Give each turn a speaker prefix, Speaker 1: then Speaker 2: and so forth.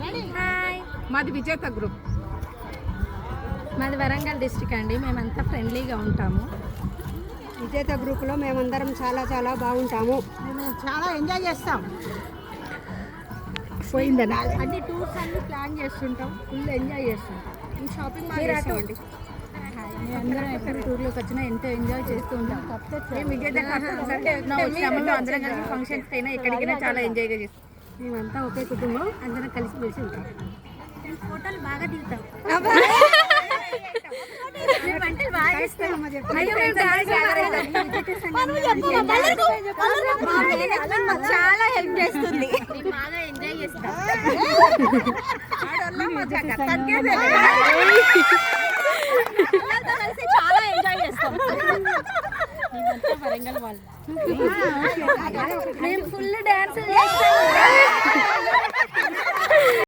Speaker 1: Hi,
Speaker 2: మాది విజేత group.
Speaker 1: మాది వరంగల్ డిస్ట్రిక్ట్ అండి. మేమంతా ఫ్రెండ్లీగా ఉంటాము.
Speaker 3: విజేత గ్రూప్లో మేమందరం చాలా చాలా బాగుంటాము.
Speaker 2: మేము చాలా ఎంజాయ్ చేస్తాం.
Speaker 1: పోయిందనా అన్ని టూర్స్ అన్ని ప్లాన్ చేస్తుంటాం, ఫుల్ ఎంజాయ్ చేస్తుంటాం.
Speaker 3: షాపింగ్
Speaker 1: మీరు అటు అందరం ఎప్పుడు టూర్లోకి వచ్చినా ఎంతో ఎంజాయ్ చేస్తూ ఉంటాం. అందరం కలిసి ఫంక్షన్స్ అయినా ఎక్కడికైనా చాలా ఎంజాయ్గా చేస్తాం. మేమంతా ఒకే కుటుంబం, అందరం కలిసి మెలిసి ఉంటాం. ఫోటోలు బాగా దిగుతాం. వంటలు బాగా చేస్తాం. చాలా హెల్ప్ చేస్తుంది. బాగా ఎంజాయ్ చేస్తాం. చాలా ఎంజాయ్ చేస్తాం. వరంగల్ వాళ్ళు మేము ఫుల్ డాన్స్ చేస్తాం.